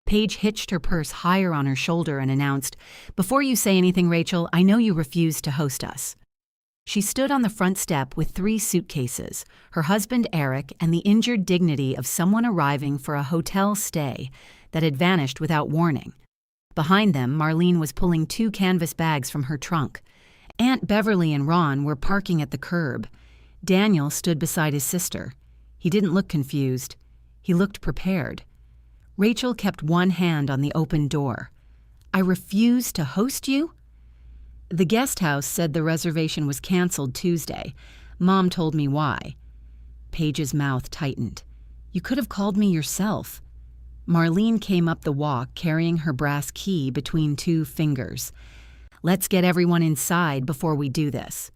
Paige hitched her purse higher on her shoulder and announced, "Before you say anything, Rachel, I know you refuse to host us." She stood on the front step with 3 suitcases, her husband Eric, and the injured dignity of someone arriving for a hotel stay that had vanished without warning. Behind them, Marlene was pulling 2 canvas bags from her trunk. Aunt Beverly and Ron were parking at the curb. Daniel stood beside his sister. He didn't look confused. He looked prepared. Rachel kept one hand on the open door. "I refuse to host you?" "The guest house said the reservation was canceled Tuesday. Mom told me why." Paige's mouth tightened. "You could have called me yourself." Marlene came up the walk carrying her brass key between 2 fingers. "Let's get everyone inside before we do this."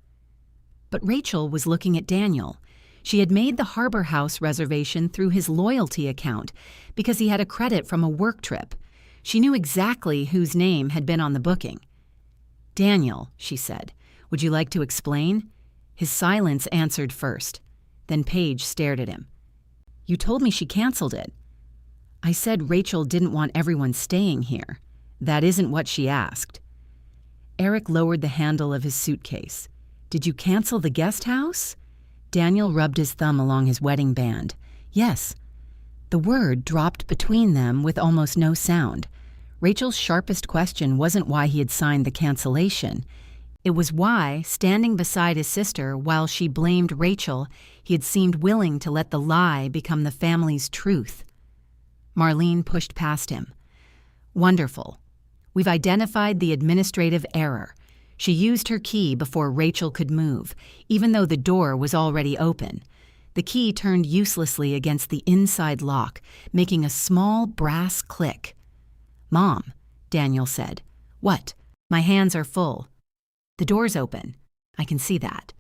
But Rachel was looking at Daniel. She had made the Harbor House reservation through his loyalty account because he had a credit from a work trip. She knew exactly whose name had been on the booking. "Daniel," she said, "would you like to explain?" His silence answered first. Then Paige stared at him. "You told me she canceled it." "I said Rachel didn't want everyone staying here. That isn't what she asked." Eric lowered the handle of his suitcase. "Did you cancel the guest house?" Daniel rubbed his thumb along his wedding band. "Yes." The word dropped between them with almost no sound. Rachel's sharpest question wasn't why he had signed the cancellation. It was why, standing beside his sister while she blamed Rachel, he had seemed willing to let the lie become the family's truth. Marlene pushed past him. "Wonderful. We've identified the administrative error. She used her key before Rachel could move, even though the door was already open. The key turned uselessly against the inside lock, making a small brass click. "Mom," Daniel said. "What?" "My hands are full." "The door's open. I can see that."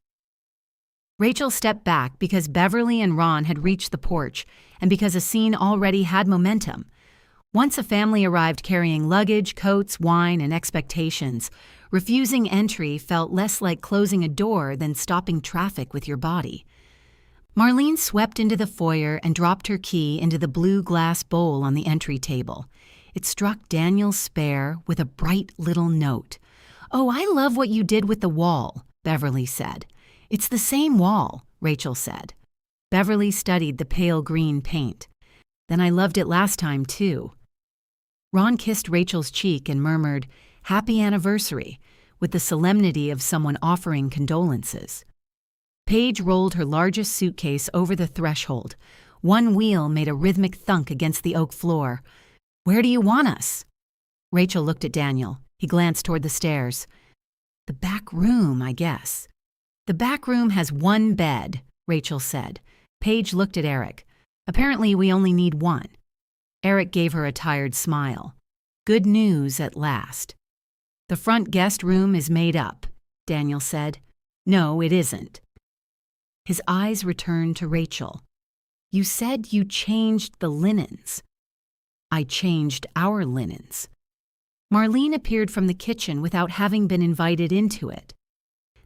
Rachel stepped back because Beverly and Ron had reached the porch and because a scene already had momentum. Once a family arrived carrying luggage, coats, wine, and expectations, refusing entry felt less like closing a door than stopping traffic with your body. Marlene swept into the foyer and dropped her key into the blue glass bowl on the entry table. It struck Daniel's spare with a bright little note. "Oh, I love what you did with the wall," Beverly said. "It's the same wall," Rachel said. Beverly studied the pale green paint. "Then I loved it last time, too." Ron kissed Rachel's cheek and murmured, "Happy anniversary," with the solemnity of someone offering condolences. Paige rolled her largest suitcase over the threshold. One wheel made a rhythmic thunk against the oak floor. "Where do you want us?" Rachel looked at Daniel. He glanced toward the stairs. "The back room, I guess." "The back room has 1 bed," Rachel said. Paige looked at Eric. "Apparently we only need 1. Eric gave her a tired smile. "Good news at last." "The front guest room is made up," Daniel said. "No, it isn't." His eyes returned to Rachel. "You said you changed the linens." "I changed our linens." Marlene appeared from the kitchen without having been invited into it.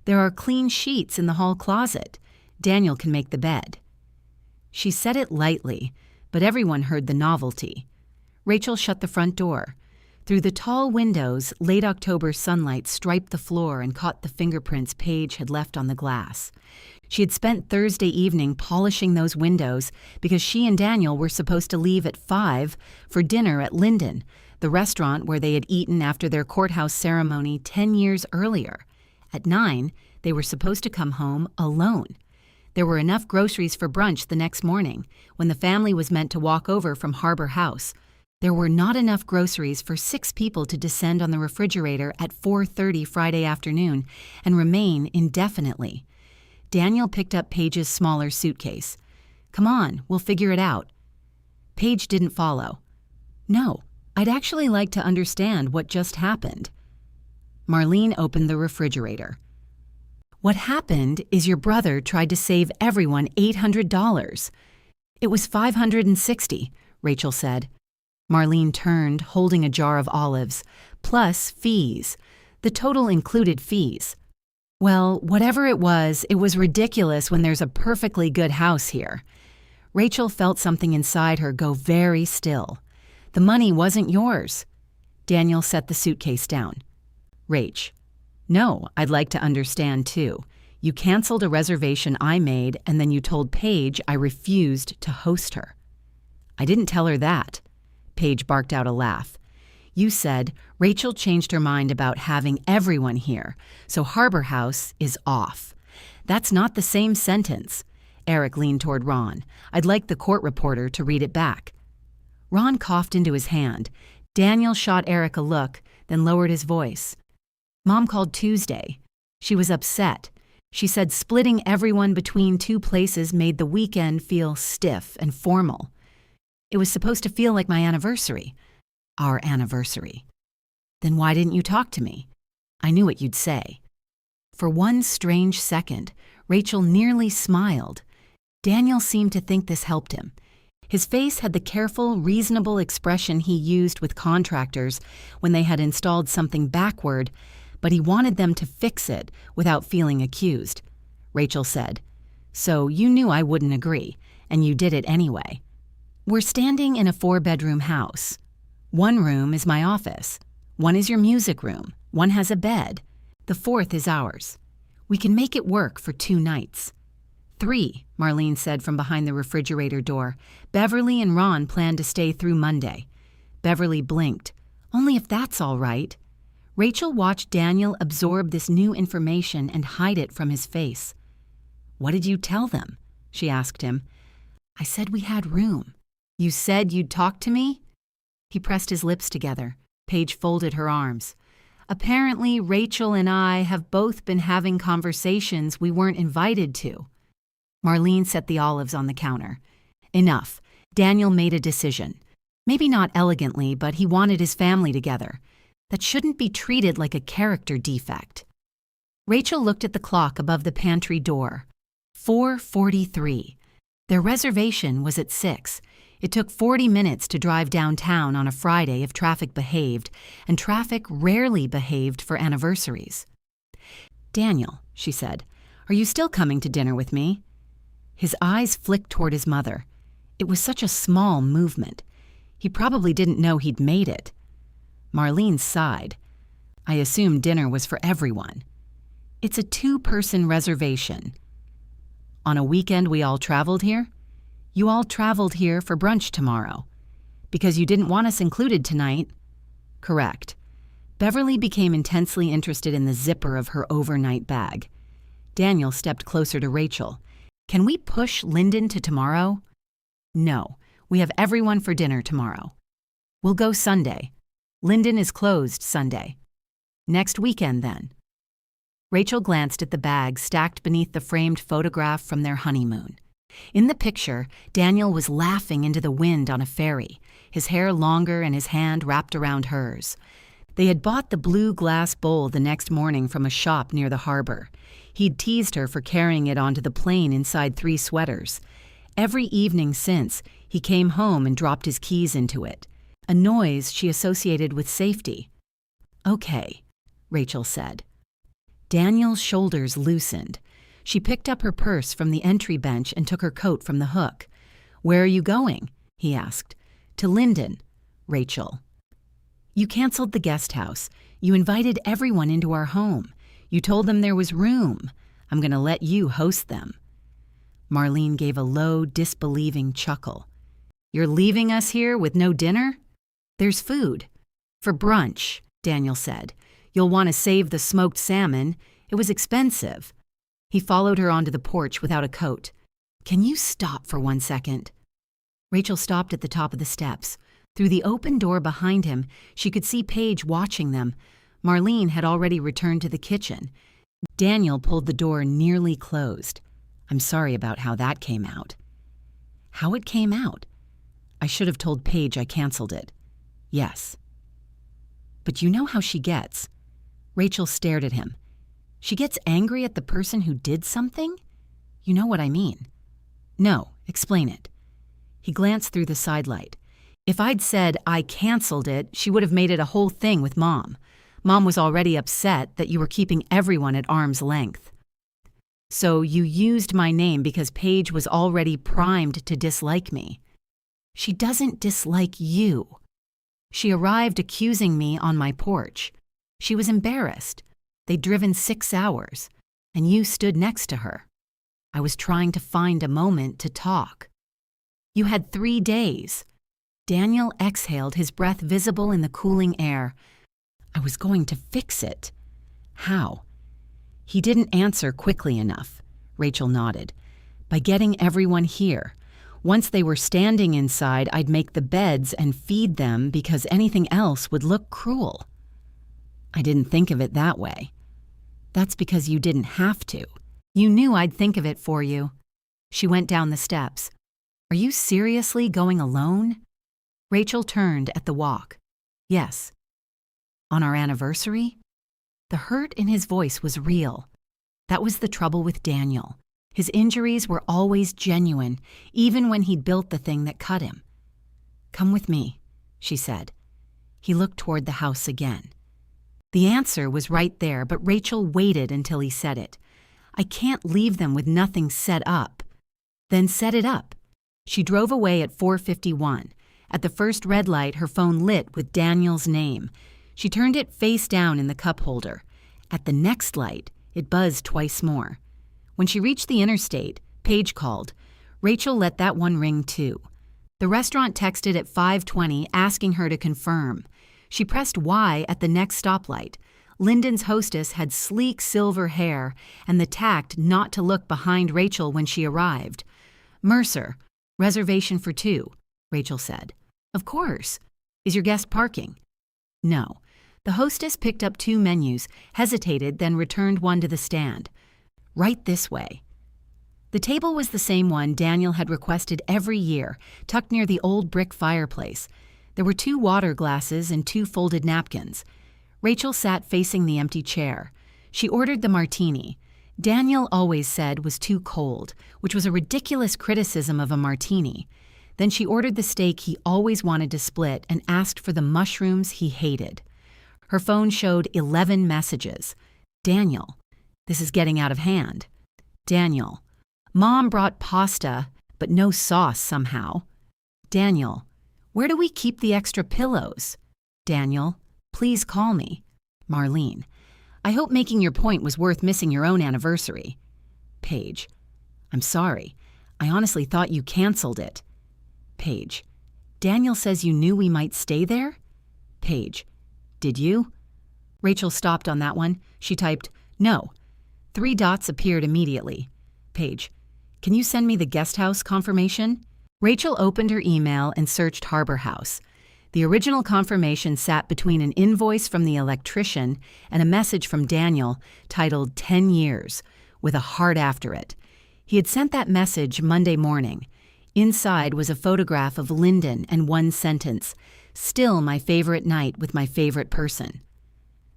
"There are clean sheets in the hall closet. Daniel can make the bed." She said it lightly, but everyone heard the novelty. Rachel shut the front door. Through the tall windows, late October sunlight striped the floor and caught the fingerprints Paige had left on the glass. She had spent Thursday evening polishing those windows because she and Daniel were supposed to leave at 5 for dinner at Linden, the restaurant where they had eaten after their courthouse ceremony 10 years earlier. At 9, they were supposed to come home alone. There were enough groceries for brunch the next morning, when the family was meant to walk over from Harbor House. There were not enough groceries for 6 people to descend on the refrigerator at 4:30 Friday afternoon and remain indefinitely. Daniel picked up Paige's smaller suitcase. "Come on, we'll figure it out." Paige didn't follow. "No, I'd actually like to understand what just happened." Marlene opened the refrigerator. "What happened is your brother tried to save everyone $800. It was $560, Rachel said. Marlene turned, holding a jar of olives, plus fees. The total included fees. "Well, whatever it was ridiculous when there's a perfectly good house here." Rachel felt something inside her go very still. The money wasn't yours. Daniel set the suitcase down. Rach, no, I'd like to understand too. You canceled a reservation I made and then you told Paige I refused to host her. I didn't tell her that. Paige barked out a laugh. You said Rachel changed her mind about having everyone here, so Harbor House is off. That's not the same sentence. Eric leaned toward Ron. I'd like the court reporter to read it back. Ron coughed into his hand. Daniel shot Eric a look, then lowered his voice. Mom called Tuesday. She was upset. She said splitting everyone between two places made the weekend feel stiff and formal. It was supposed to feel like my anniversary. Our anniversary. Then why didn't you talk to me? I knew what you'd say. For one strange second, Rachel nearly smiled. Daniel seemed to think this helped him. His face had the careful, reasonable expression he used with contractors when they had installed something backward, but he wanted them to fix it without feeling accused. Rachel said, So you knew I wouldn't agree, and you did it anyway. We're standing in a 4-bedroom house. One room is my office. One is your music room. One has a bed. The 4th is ours. We can make it work for 2 nights. 3, Marlene said from behind the refrigerator door. Beverly and Ron plan to stay through Monday. Beverly blinked. Only if that's all right. Rachel watched Daniel absorb this new information and hide it from his face. What did you tell them? She asked him. I said we had room. You said you'd talk to me? He pressed his lips together. Paige folded her arms. Apparently, Rachel and I have both been having conversations we weren't invited to. Marlene set the olives on the counter. Enough. Daniel made a decision. Maybe not elegantly, but he wanted his family together. That shouldn't be treated like a character defect. Rachel looked at the clock above the pantry door. 4:43. Their reservation was at 6. It took 40 minutes to drive downtown on a Friday if traffic behaved, and traffic rarely behaved for anniversaries. Daniel, she said, are you still coming to dinner with me? His eyes flicked toward his mother. It was such a small movement. He probably didn't know he'd made it. Marlene sighed. I assumed dinner was for everyone. It's a 2-person reservation. On a weekend we all traveled here? You all traveled here for brunch tomorrow. Because you didn't want us included tonight? Correct. Beverly became intensely interested in the zipper of her overnight bag. Daniel stepped closer to Rachel. Can we push Lyndon to tomorrow? No, we have everyone for dinner tomorrow. We'll go Sunday. Lyndon is closed Sunday. Next weekend, then. Rachel glanced at the bag stacked beneath the framed photograph from their honeymoon. In the picture, Daniel was laughing into the wind on a ferry, his hair longer and his hand wrapped around hers. They had bought the blue glass bowl the next morning from a shop near the harbor. He'd teased her for carrying it onto the plane inside 3 sweaters. Every evening since, he came home and dropped his keys into it, a noise she associated with safety. Okay, Rachel said. Daniel's shoulders loosened. She picked up her purse from the entry bench and took her coat from the hook. Where are you going? He asked. To Lyndon, Rachel. You canceled the guest house. You invited everyone into our home. You told them there was room. I'm going to let you host them. Marlene gave a low, disbelieving chuckle. You're leaving us here with no dinner? There's food. For brunch, Daniel said. You'll want to save the smoked salmon. It was expensive. He followed her onto the porch without a coat. Can you stop for 1 second? Rachel stopped at the top of the steps. Through the open door behind him, she could see Paige watching them. Marlene had already returned to the kitchen. Daniel pulled the door nearly closed. I'm sorry about how that came out. How it came out? I should have told Paige I canceled it. Yes. But you know how she gets. Rachel stared at him. She gets angry at the person who did something? You know what I mean. No, explain it. He glanced through the sidelight. If I'd said I canceled it, she would have made it a whole thing with Mom. Mom was already upset that you were keeping everyone at arm's length. So you used my name because Paige was already primed to dislike me. She doesn't dislike you. She arrived accusing me on my porch. She was embarrassed. They'd driven 6 hours, and you stood next to her. I was trying to find a moment to talk. You had 3 days. Daniel exhaled, his breath visible in the cooling air. I was going to fix it. How? He didn't answer quickly enough. Rachel nodded. By getting everyone here. Once they were standing inside, I'd make the beds and feed them because anything else would look cruel. I didn't think of it that way. That's because you didn't have to. You knew I'd think of it for you. She went down the steps. Are you seriously going alone? Rachel turned at the walk. Yes. On our anniversary? The hurt in his voice was real. That was the trouble with Daniel. His injuries were always genuine, even when he'd built the thing that cut him. Come with me, she said. He looked toward the house again. The answer was right there, but Rachel waited until he said it. I can't leave them with nothing set up. Then set it up. She drove away at 4:51. At the first red light, her phone lit with Daniel's name. She turned it face down in the cup holder. At the next light, it buzzed twice more. When she reached the interstate, Paige called. Rachel let that one ring too. The restaurant texted at 5:20 asking her to confirm. She pressed Y at the next stoplight. Lyndon's hostess had sleek silver hair and the tact not to look behind Rachel when she arrived. Mercer, reservation for 2, Rachel said. Of course. Is your guest parking? No. The hostess picked up 2 menus, hesitated, then returned one to the stand. Right this way. The table was the same one Daniel had requested every year, tucked near the old brick fireplace. There were 2 water glasses and 2 folded napkins. Rachel sat facing the empty chair. She ordered the martini. Daniel always said was too cold, which was a ridiculous criticism of a martini. Then she ordered the steak he always wanted to split and asked for the mushrooms he hated. Her phone showed 11 messages. Daniel. This is getting out of hand. Daniel. Mom brought pasta, but no sauce somehow. Daniel. Where do we keep the extra pillows? Daniel. Please call me. Marlene. I hope making your point was worth missing your own anniversary. Paige. I'm sorry. I honestly thought you canceled it. Paige. Daniel says you knew we might stay there? Paige. Did you? Rachel stopped on that one. She typed, no. 3 dots appeared immediately. Paige. Can you send me the guesthouse confirmation? Rachel opened her email and searched Harbor House. The original confirmation sat between an invoice from the electrician and a message from Daniel titled 10 years, with a heart after it. He had sent that message Monday morning. Inside was a photograph of Lyndon and one sentence, still my favorite night with my favorite person.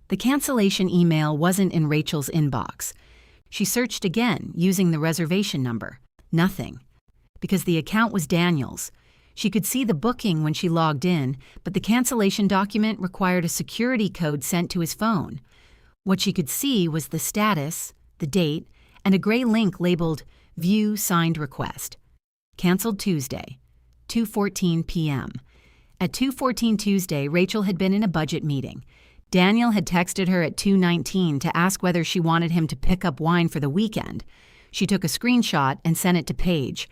The cancellation email wasn't in Rachel's inbox. She searched again using the reservation number. Nothing. Because the account was Daniel's. She could see the booking when she logged in, but the cancellation document required a security code sent to his phone. What she could see was the status, the date, and a gray link labeled View Signed Request. Canceled Tuesday, 2:14 p.m. At 2:14 Tuesday, Rachel had been in a budget meeting. Daniel had texted her at 2:19 to ask whether she wanted him to pick up wine for the weekend. She took a screenshot and sent it to Paige.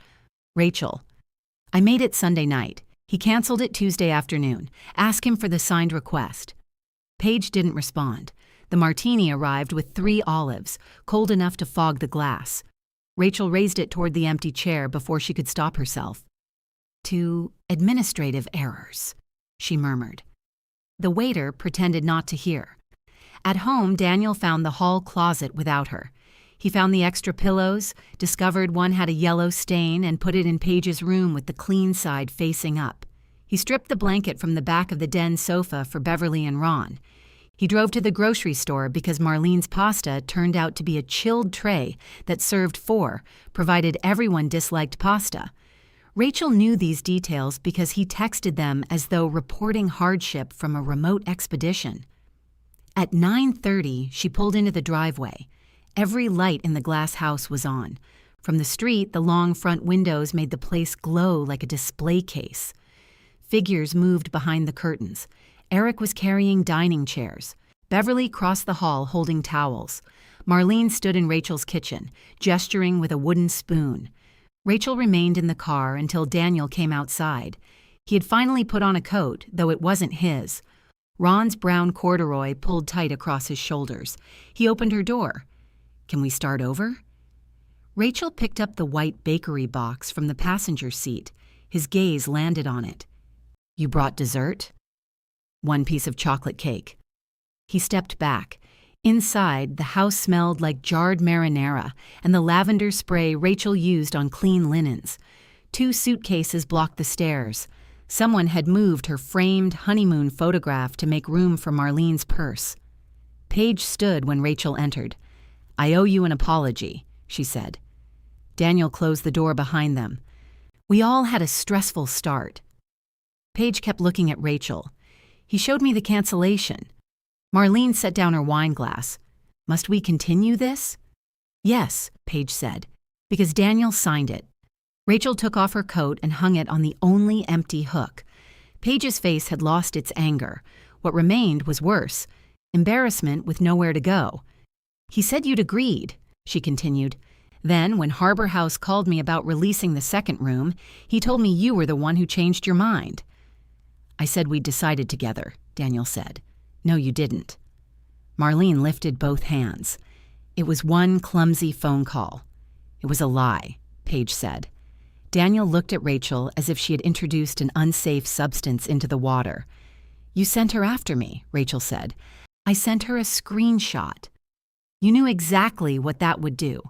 Rachel. I made it Sunday night. He canceled it Tuesday afternoon. Ask him for the signed request. Paige didn't respond. The martini arrived with 3 olives, cold enough to fog the glass. Rachel raised it toward the empty chair before she could stop herself. 2 administrative errors, she murmured. The waiter pretended not to hear. At home, Daniel found the hall closet without her. He found the extra pillows, discovered one had a yellow stain, and put it in Paige's room with the clean side facing up. He stripped the blanket from the back of the den sofa for Beverly and Ron. He drove to the grocery store because Marlene's pasta turned out to be a chilled tray that served 4, provided everyone disliked pasta. Rachel knew these details because he texted them as though reporting hardship from a remote expedition. At 9:30, she pulled into the driveway. Every light in the glass house was on. From the street, the long front windows made the place glow like a display case. Figures moved behind the curtains. Eric was carrying dining chairs. Beverly crossed the hall holding towels. Marlene stood in Rachel's kitchen, gesturing with a wooden spoon. Rachel remained in the car until Daniel came outside. He had finally put on a coat, though it wasn't his. Ron's brown corduroy pulled tight across his shoulders. He opened her door. "Can we start over?" Rachel picked up the white bakery box from the passenger seat. His gaze landed on it. "You brought dessert?" "One piece of chocolate cake." He stepped back. Inside, the house smelled like jarred marinara and the lavender spray Rachel used on clean linens. 2 suitcases blocked the stairs. Someone had moved her framed honeymoon photograph to make room for Marlene's purse. Paige stood when Rachel entered. "I owe you an apology," she said. Daniel closed the door behind them. "We all had a stressful start." Paige kept looking at Rachel. "He showed me the cancellation." Marlene set down her wine glass. "Must we continue this?" "Yes," Paige said, "because Daniel signed it." Rachel took off her coat and hung it on the only empty hook. Paige's face had lost its anger. What remained was worse, embarrassment with nowhere to go. "He said you'd agreed," she continued. "Then, when Harbor House called me about releasing the second room, he told me you were the one who changed your mind." "I said we'd decided together," Daniel said. "No, you didn't." Marlene lifted both hands. "It was one clumsy phone call." "It was a lie," Paige said. Daniel looked at Rachel as if she had introduced an unsafe substance into the water. "You sent her after me," Rachel said. "I sent her a screenshot." "You knew exactly what that would do."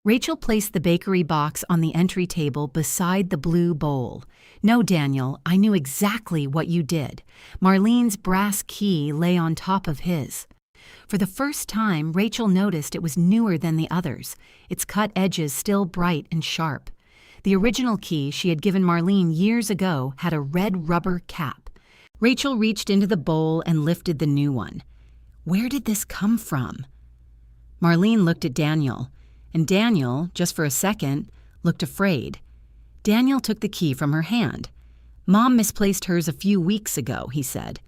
Rachel placed the bakery box on the entry table beside the blue bowl. "No, Daniel, I knew exactly what you did." Marlene's brass key lay on top of his. For the first time, Rachel noticed it was newer than the others, its cut edges still bright and sharp. The original key she had given Marlene years ago had a red rubber cap. Rachel reached into the bowl and lifted the new one. Where did this come from? Marlene looked at Daniel, and Daniel, just for a second, looked afraid. Daniel took the key from her hand. "Mom misplaced hers a few weeks ago," he said.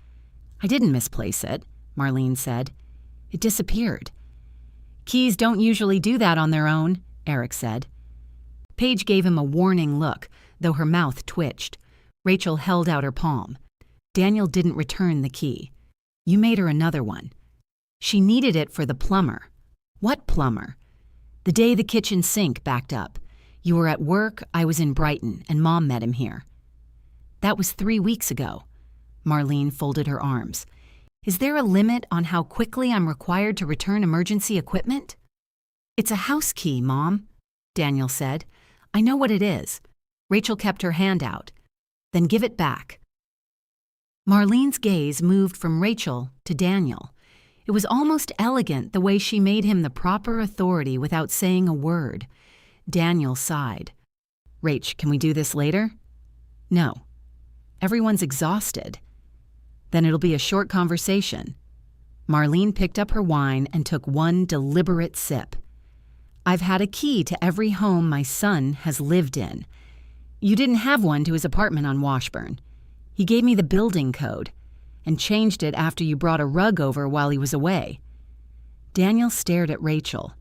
"I didn't misplace it," Marlene said. "It disappeared." "Keys don't usually do that on their own," Eric said. Paige gave him a warning look, though her mouth twitched. Rachel held out her palm. Daniel didn't return the key. "You made her another one." "She needed it for the plumber." "What plumber?" "The day the kitchen sink backed up. You were at work, I was in Brighton, and Mom met him here." "That was 3 weeks ago." Marlene folded her arms. "Is there a limit on how quickly I'm required to return emergency equipment?" "It's a house key, Mom," Daniel said. "I know what it is." Rachel kept her hand out. "Then give it back." Marlene's gaze moved from Rachel to Daniel. It was almost elegant the way she made him the proper authority without saying a word. Daniel sighed. "Rach, can we do this later?" "No." "Everyone's exhausted." "Then it'll be a short conversation." Marlene picked up her wine and took one deliberate sip. "I've had a key to every home my son has lived in. You didn't have one to his apartment on Washburn. He gave me the building code and changed it after you brought a rug over while he was away." Daniel stared at Rachel.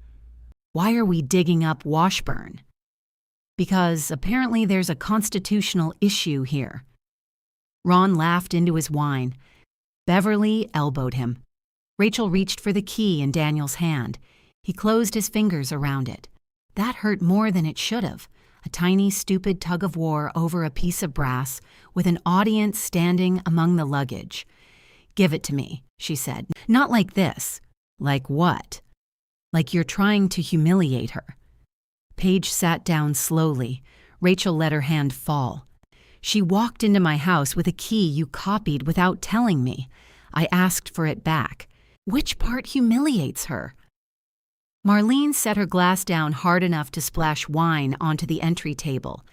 "Why are we digging up Washburn?" "Because apparently there's a constitutional issue here." Ron laughed into his wine. Beverly elbowed him. Rachel reached for the key in Daniel's hand. He closed his fingers around it. That hurt more than it should have. A tiny, stupid tug-of-war over a piece of brass, with an audience standing among the luggage. "Give it to me," she said. "Not like this." "Like what?" "Like you're trying to humiliate her." Paige sat down slowly. Rachel let her hand fall. "She walked into my house with a key you copied without telling me. I asked for it back. Which part humiliates her?" Marlene set her glass down hard enough to splash wine onto the entry table.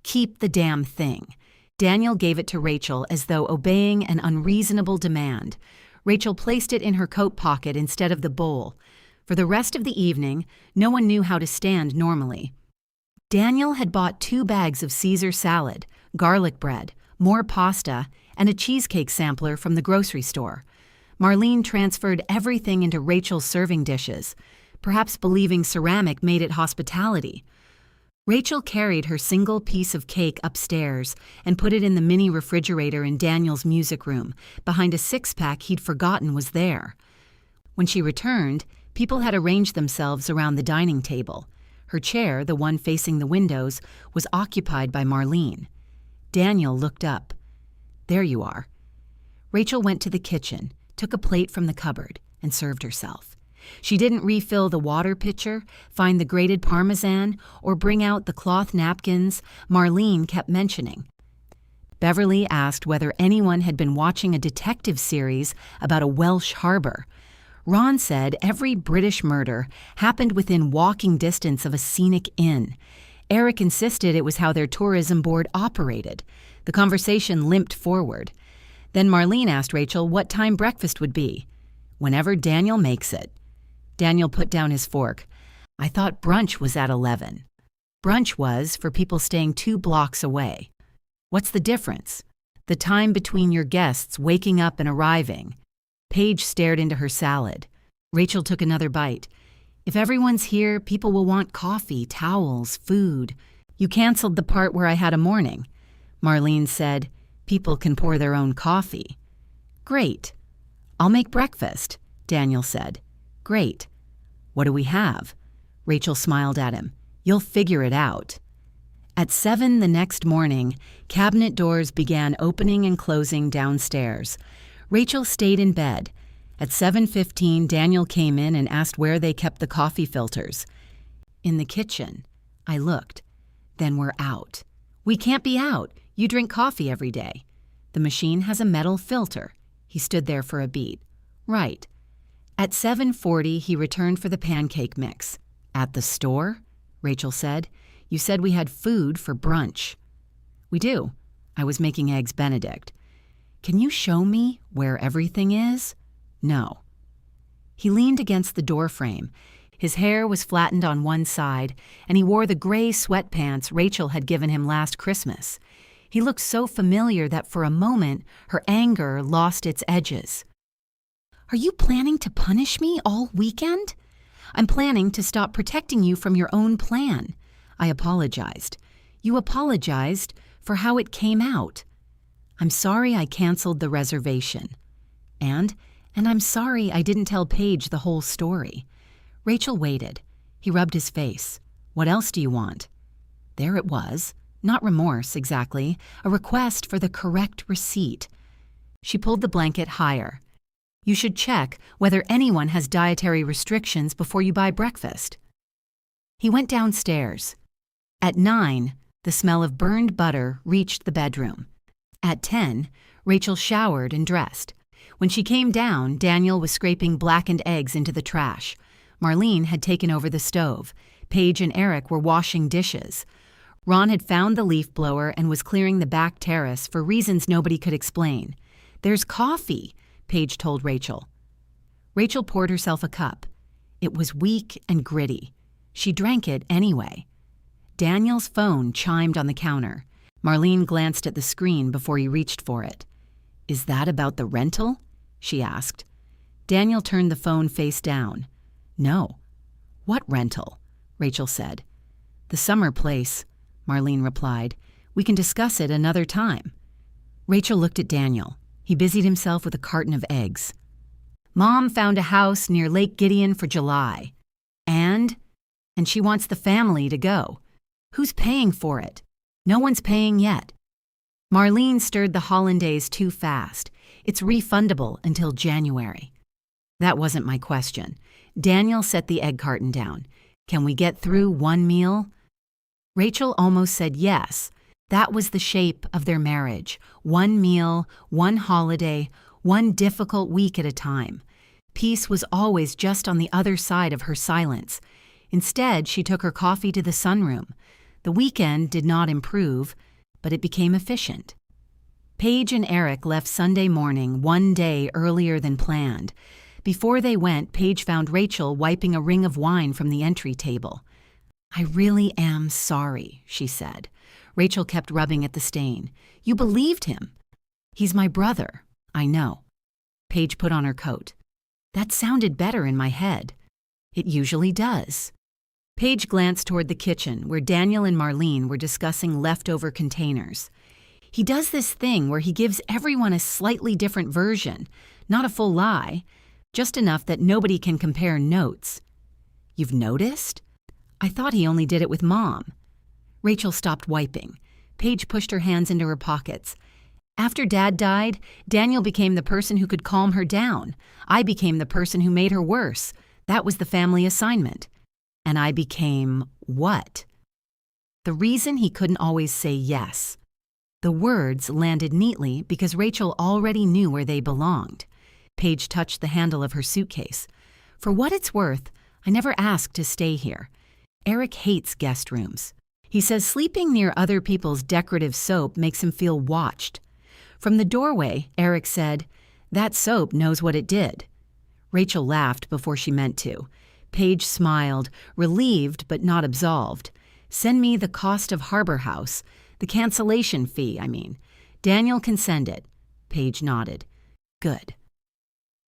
"Keep the damn thing." Daniel gave it to Rachel as though obeying an unreasonable demand. Rachel placed it in her coat pocket instead of the bowl. For the rest of the evening, no one knew how to stand normally. Daniel had bought 2 bags of Caesar salad, garlic bread, more pasta, and a cheesecake sampler from the grocery store. Marlene transferred everything into Rachel's serving dishes, perhaps believing ceramic made it hospitality. Rachel carried her single piece of cake upstairs and put it in the mini refrigerator in Daniel's music room, behind a six-pack he'd forgotten was there. When she returned, people had arranged themselves around the dining table. Her chair, the one facing the windows, was occupied by Marlene. Daniel looked up. "There you are." Rachel went to the kitchen, took a plate from the cupboard, and served herself. She didn't refill the water pitcher, find the grated Parmesan, or bring out the cloth napkins Marlene kept mentioning. Beverly asked whether anyone had been watching a detective series about a Welsh harbor. Ron said every British murder happened within walking distance of a scenic inn. Eric insisted it was how their tourism board operated. The conversation limped forward. Then Marlene asked Rachel what time breakfast would be. "Whenever Daniel makes it." Daniel put down his fork. "I thought brunch was at 11. Brunch was for people staying 2 blocks away." "What's the difference?" "The time between your guests waking up and arriving." Paige stared into her salad. Rachel took another bite. "If everyone's here, people will want coffee, towels, food. You canceled the part where I had a morning." Marlene said, "People can pour their own coffee." "Great." "I'll make breakfast," Daniel said. "Great." "What do we have?" Rachel smiled at him. "You'll figure it out." At 7 the next morning, cabinet doors began opening and closing downstairs. Rachel stayed in bed. At 7:15, Daniel came in and asked where they kept the coffee filters. "In the kitchen." I looked. "Then we're out." "We can't be out. You drink coffee every day." "The machine has a metal filter." He stood there for a beat. "Right." At 7:40, he returned for the pancake mix. "At the store?" Rachel said. "You said we had food for brunch." "We do." I was making eggs Benedict. "Can you show me where everything is?" "No." He leaned against the doorframe. His hair was flattened on one side, and he wore the gray sweatpants Rachel had given him last Christmas. He looked so familiar that for a moment her anger lost its edges. "Are you planning to punish me all weekend?" "I'm planning to stop protecting you from your own plan." I apologized. "You apologized for how it came out." "I'm sorry I canceled the reservation." And I'm sorry I didn't tell Paige the whole story." Rachel waited. He rubbed his face. "What else do you want?" There it was. Not remorse, exactly. A request for the correct receipt. She pulled the blanket higher. "You should check whether anyone has dietary restrictions before you buy breakfast." He went downstairs. At 9, the smell of burned butter reached the bedroom. At 10, Rachel showered and dressed. When she came down, Daniel was scraping blackened eggs into the trash. Marlene had taken over the stove. Paige and Eric were washing dishes. Ron had found the leaf blower and was clearing the back terrace for reasons nobody could explain. "There's coffee," Paige told Rachel. Rachel poured herself a cup. It was weak and gritty. She drank it anyway. Daniel's phone chimed on the counter. Marlene glanced at the screen before he reached for it. "Is that about the rental?" she asked. Daniel turned the phone face down. "No." "What rental?" Rachel said. "The summer place," Marlene replied. "We can discuss it another time." Rachel looked at Daniel. He busied himself with a carton of eggs. "Mom found a house near Lake Gideon for July. And she wants the family to go. Who's paying for it? No one's paying yet." Marlene stirred the hollandaise too fast. "It's refundable until January." That wasn't my question. Daniel set the egg carton down. "Can we get through one meal?" Rachel almost said yes. That was the shape of their marriage. One meal, one holiday, one difficult week at a time. Peace was always just on the other side of her silence. Instead, she took her coffee to the sunroom. The weekend did not improve, but it became efficient. Paige and Eric left Sunday morning 1 day earlier than planned. Before they went, Paige found Rachel wiping a ring of wine from the entry table. "I really am sorry," she said. Rachel kept rubbing at the stain. You believed him. He's my brother. I know. Paige put on her coat. That sounded better in my head. It usually does. Paige glanced toward the kitchen where Daniel and Marlene were discussing leftover containers. He does this thing where he gives everyone a slightly different version, not a full lie, just enough that nobody can compare notes. You've noticed? I thought he only did it with Mom. Rachel stopped wiping. Paige pushed her hands into her pockets. After Dad died, Daniel became the person who could calm her down. I became the person who made her worse. That was the family assignment. And I became what? The reason he couldn't always say yes. The words landed neatly because Rachel already knew where they belonged. Paige touched the handle of her suitcase. For what it's worth, I never asked to stay here. Eric hates guest rooms. He says sleeping near other people's decorative soap makes him feel watched. From the doorway, Eric said, "That soap knows what it did." Rachel laughed before she meant to. Paige smiled, relieved but not absolved. Send me the cost of Harbor House. The cancellation fee, I mean. Daniel can send it. Paige nodded. Good.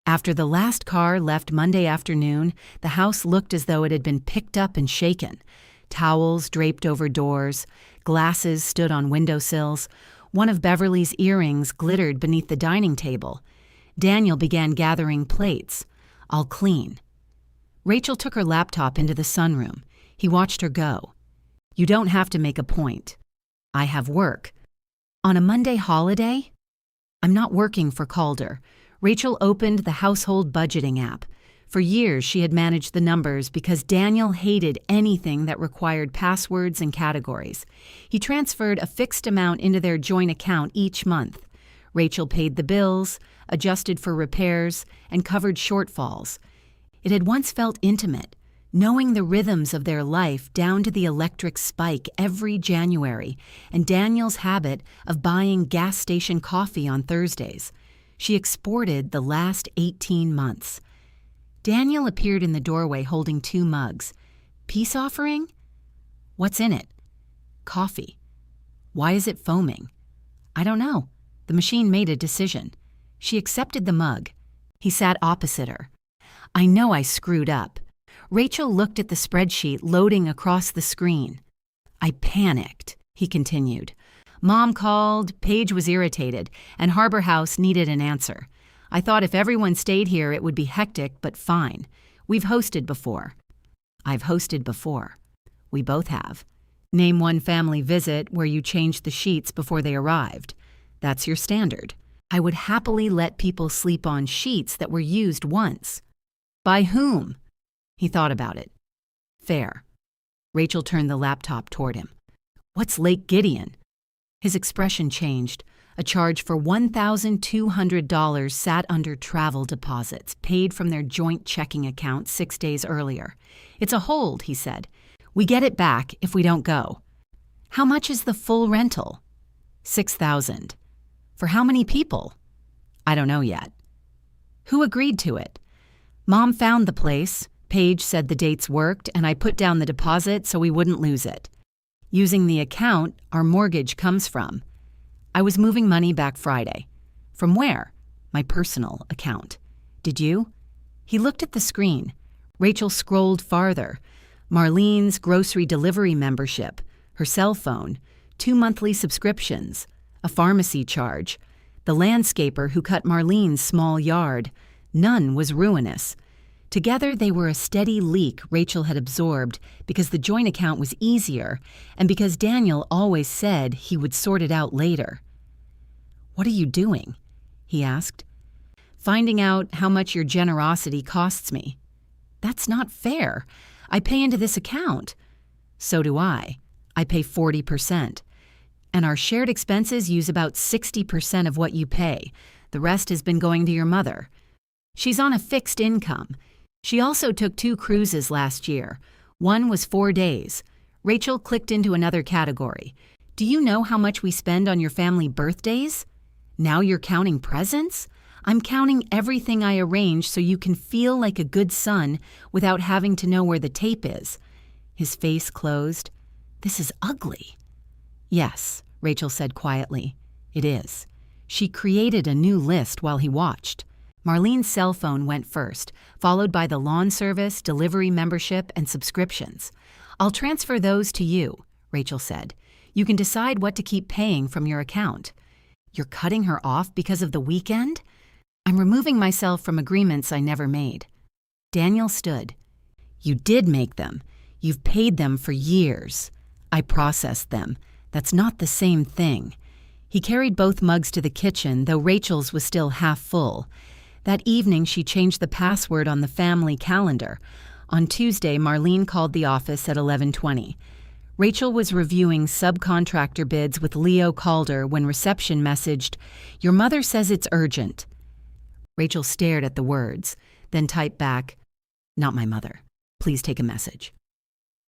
After the last car left Monday afternoon, the house looked as though it had been picked up and shaken. Towels draped over doors, glasses stood on windowsills. One of Beverly's earrings glittered beneath the dining table. Daniel began gathering plates. I'll clean. Rachel took her laptop into the sunroom. He watched her go. You don't have to make a point. I have work. On a Monday holiday? I'm not working for Calder. Rachel opened the household budgeting app. For years, she had managed the numbers because Daniel hated anything that required passwords and categories. He transferred a fixed amount into their joint account each month. Rachel paid the bills, adjusted for repairs, and covered shortfalls. It had once felt intimate, knowing the rhythms of their life down to the electric spike every January, and Daniel's habit of buying gas station coffee on Thursdays. She exported the last 18 months. Daniel appeared in the doorway holding 2 mugs. Peace offering? What's in it? Coffee. Why is it foaming? I don't know. The machine made a decision. She accepted the mug. He sat opposite her. I know I screwed up. Rachel looked at the spreadsheet loading across the screen. I panicked, he continued. Mom called, Paige was irritated, and Harbor House needed an answer. I thought if everyone stayed here it would be hectic, but fine. We've hosted before. I've hosted before. We both have. Name one family visit where you changed the sheets before they arrived. That's your standard. I would happily let people sleep on sheets that were used once. By whom? He thought about it. Fair. Rachel turned the laptop toward him. What's Lake Gideon? His expression changed. A charge for $1,200 sat under travel deposits, paid from their joint checking account 6 days earlier. It's a hold, he said. We get it back if we don't go. How much is the full rental? $6,000. For how many people? I don't know yet. Who agreed to it? Mom found the place. Paige said the dates worked, and I put down the deposit so we wouldn't lose it. Using the account our mortgage comes from. I was moving money back Friday. From where? My personal account. Did you? He looked at the screen. Rachel scrolled farther. Marlene's grocery delivery membership, her cell phone, 2 monthly subscriptions, a pharmacy charge, the landscaper who cut Marlene's small yard. None was ruinous. Together they were a steady leak Rachel had absorbed because the joint account was easier and because Daniel always said he would sort it out later. What are you doing? He asked. Finding out how much your generosity costs me. That's not fair. I pay into this account. So do I. I pay 40%. And our shared expenses use about 60% of what you pay. The rest has been going to your mother. She's on a fixed income. She also took 2 cruises last year. One was 4 days. Rachel clicked into another category. Do you know how much we spend on your family birthdays? Now you're counting presents? I'm counting everything I arrange so you can feel like a good son without having to know where the tape is. His face closed. This is ugly. Yes, Rachel said quietly. It is. She created a new list while he watched. Marlene's cell phone went first, followed by the lawn service, delivery membership, and subscriptions. I'll transfer those to you, Rachel said. You can decide what to keep paying from your account. You're cutting her off because of the weekend? I'm removing myself from agreements I never made. Daniel stood. You did make them. You've paid them for years. I processed them. That's not the same thing. He carried both mugs to the kitchen, though Rachel's was still half full. That evening, she changed the password on the family calendar. On Tuesday, Marlene called the office at 11:20. Rachel was reviewing subcontractor bids with Leo Calder when reception messaged, "Your mother says it's urgent." Rachel stared at the words, then typed back, "Not my mother. Please take a message."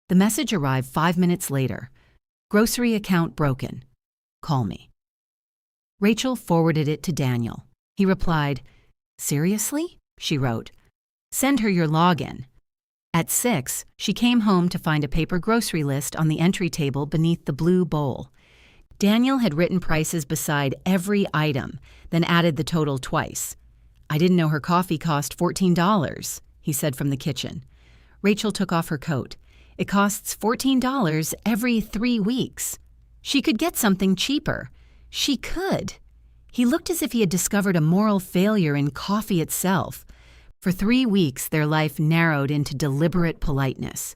The message arrived 5 minutes later. Grocery account broken. Call me. Rachel forwarded it to Daniel. He replied, "Seriously?" she wrote. "Send her your login." At 6, she came home to find a paper grocery list on the entry table beneath the blue bowl. Daniel had written prices beside every item, then added the total twice. "I didn't know her coffee cost $14, he said from the kitchen. Rachel took off her coat. "It costs $14 every 3 weeks. She could get something cheaper. She could." He looked as if he had discovered a moral failure in coffee itself. For 3 weeks, their life narrowed into deliberate politeness.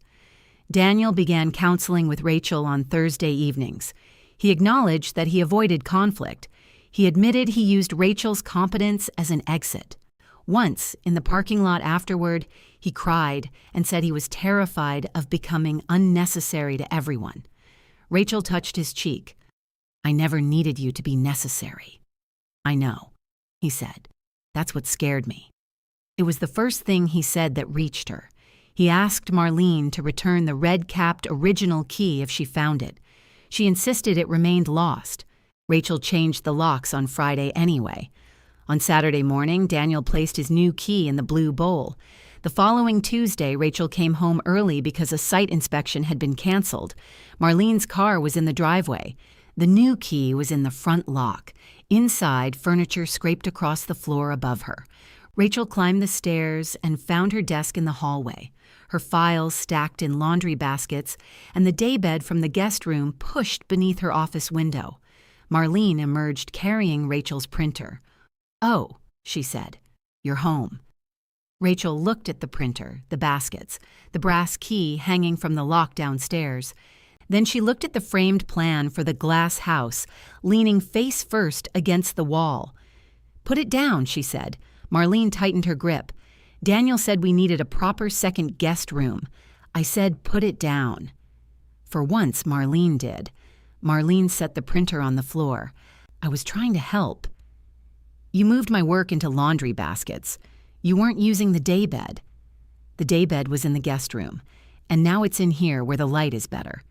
Daniel began counseling with Rachel on Thursday evenings. He acknowledged that he avoided conflict. He admitted he used Rachel's competence as an exit. Once, in the parking lot afterward, he cried and said he was terrified of becoming unnecessary to everyone. Rachel touched his cheek. "I never needed you to be necessary." "I know," he said. "That's what scared me." It was the first thing he said that reached her. He asked Marlene to return the red-capped original key if she found it. She insisted it remained lost. Rachel changed the locks on Friday anyway. On Saturday morning, Daniel placed his new key in the blue bowl. The following Tuesday, Rachel came home early because a site inspection had been canceled. Marlene's car was in the driveway. The new key was in the front lock. Inside, furniture scraped across the floor above her. Rachel climbed the stairs and found her desk in the hallway, her files stacked in laundry baskets, and the daybed from the guest room pushed beneath her office window. Marlene emerged carrying Rachel's printer. "Oh," she said, "you're home." Rachel looked at the printer, the baskets, the brass key hanging from the lock downstairs. Then she looked at the framed plan for the glass house, leaning face first against the wall. "Put it down," she said. Marlene tightened her grip. "Daniel said we needed a proper second guest room. I said put it down." For once, Marlene did. Marlene set the printer on the floor. "I was trying to help." "You moved my work into laundry baskets. You weren't using the daybed." The daybed was in the guest room, and now it's in here where the light is better.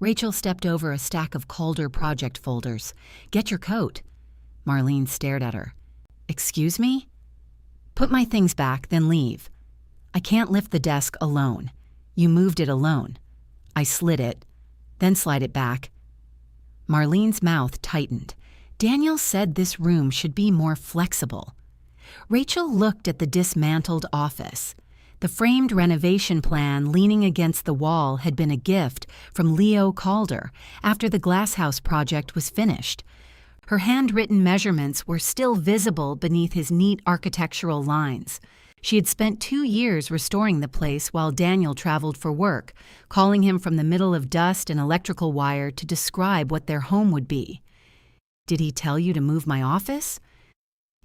Rachel stepped over a stack of Calder project folders. "Get your coat." Marlene stared at her. "Excuse me?" "Put my things back, then leave." "I can't lift the desk alone. You moved it alone." "I slid it, then slide it back." Marlene's mouth tightened. Daniel said this room should be more flexible. Rachel looked at the dismantled office. The framed renovation plan leaning against the wall had been a gift from Leo Calder after the glasshouse project was finished. Her handwritten measurements were still visible beneath his neat architectural lines. She had spent 2 years restoring the place while Daniel traveled for work, calling him from the middle of dust and electrical wire to describe what their home would be. "Did he tell you to move my office?"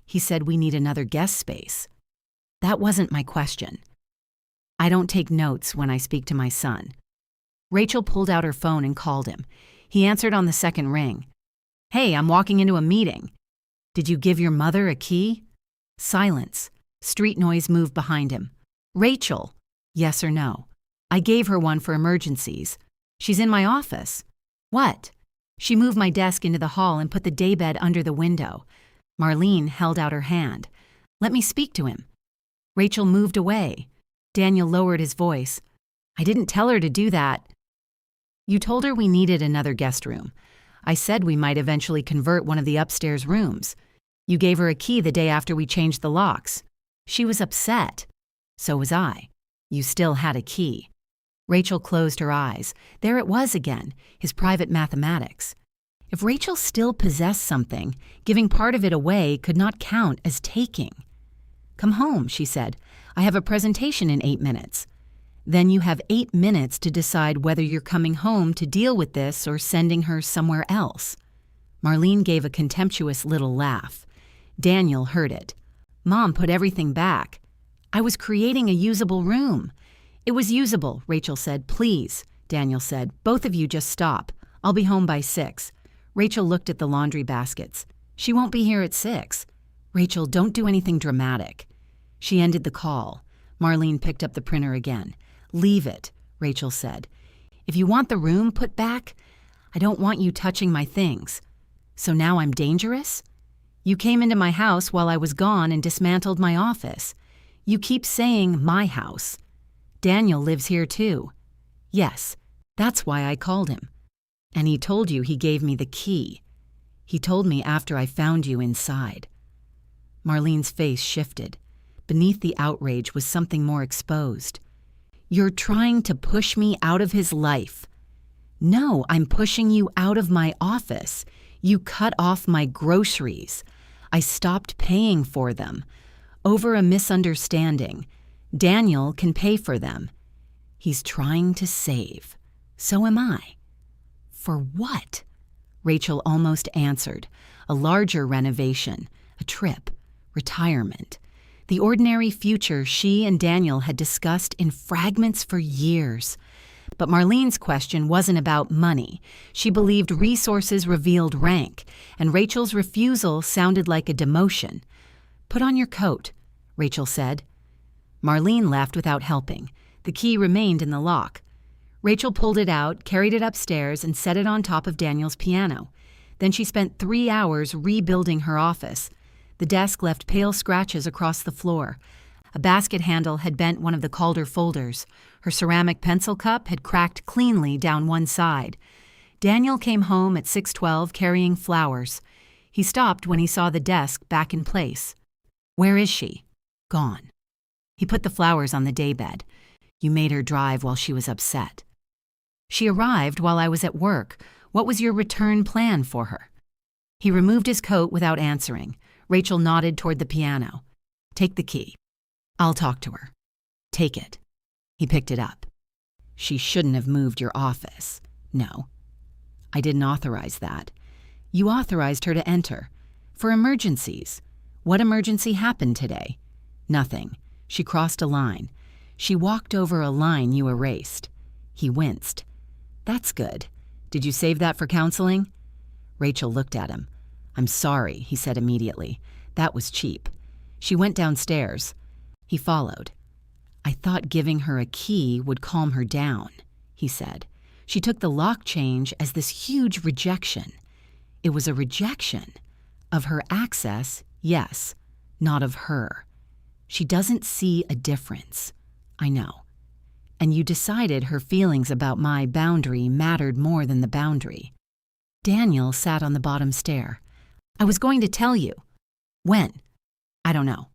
"He said we need another guest space." "That wasn't my question." "I don't take notes when I speak to my son." Rachel pulled out her phone and called him. He answered on the second ring. "Hey, I'm walking into a meeting." "Did you give your mother a key?" Silence. Street noise moved behind him. "Rachel." "Yes or no?" "I gave her one for emergencies." "She's in my office." "What?" "She moved my desk into the hall and put the daybed under the window." Marlene held out her hand. "Let me speak to him." Rachel moved away. Daniel lowered his voice. "I didn't tell her to do that." "You told her we needed another guest room. I said we might eventually convert one of the upstairs rooms. You gave her a key the day after we changed the locks. She was upset. So was I. You still had a key. Rachel closed her eyes. There it was again, his private mathematics. If Rachel still possessed something, giving part of it away could not count as taking. Come home, she said. I have a presentation in 8 minutes. Then you have 8 minutes to decide whether you're coming home to deal with this or sending her somewhere else. Marlene gave a contemptuous little laugh. Daniel heard it. Mom put everything back. I was creating a usable room. It was usable, Rachel said. Please, Daniel said. Both of you just stop. I'll be home by 6. Rachel looked at the laundry baskets. She won't be here at 6. Rachel, don't do anything dramatic. She ended the call. Marlene picked up the printer again. Leave it, Rachel said. If you want the room put back, I don't want you touching my things. So now I'm dangerous? You came into my house while I was gone and dismantled my office. You keep saying my house. Daniel lives here too. Yes, that's why I called him. And he told you he gave me the key. He told me after I found you inside. Marlene's face shifted. Beneath the outrage was something more exposed. You're trying to push me out of his life. No, I'm pushing you out of my office. You cut off my groceries. I stopped paying for them. Over a misunderstanding. Daniel can pay for them. He's trying to save. So am I. For what? Rachel almost answered. A larger renovation, a trip, retirement. The ordinary future she and Daniel had discussed in fragments for years. But Marlene's question wasn't about money. She believed resources revealed rank, and Rachel's refusal sounded like a demotion. Put on your coat, Rachel said. Marlene left without helping. The key remained in the lock. Rachel pulled it out, carried it upstairs, and set it on top of Daniel's piano. Then she spent 3 hours rebuilding her office. The desk left pale scratches across the floor. A basket handle had bent one of the Calder folders. Her ceramic pencil cup had cracked cleanly down one side. Daniel came home at 6:12 carrying flowers. He stopped when he saw the desk back in place. Where is she? Gone. He put the flowers on the daybed. You made her drive while she was upset. She arrived while I was at work. What was your return plan for her? He removed his coat without answering. Rachel nodded toward the piano. Take the key. I'll talk to her. Take it. He picked it up. She shouldn't have moved your office. No. I didn't authorize that. You authorized her to enter. For emergencies. What emergency happened today? Nothing. She crossed a line. She walked over a line you erased. He winced. That's good. Did you save that for counseling? Rachel looked at him. I'm sorry, he said immediately. That was cheap. She went downstairs. He followed. I thought giving her a key would calm her down, he said. She took the lock change as this huge rejection. It was a rejection. Of her access, yes, not of her. She doesn't see a difference. I know. And you decided her feelings about my boundary mattered more than the boundary. Daniel sat on the bottom stair. I was going to tell you. When? I don't know.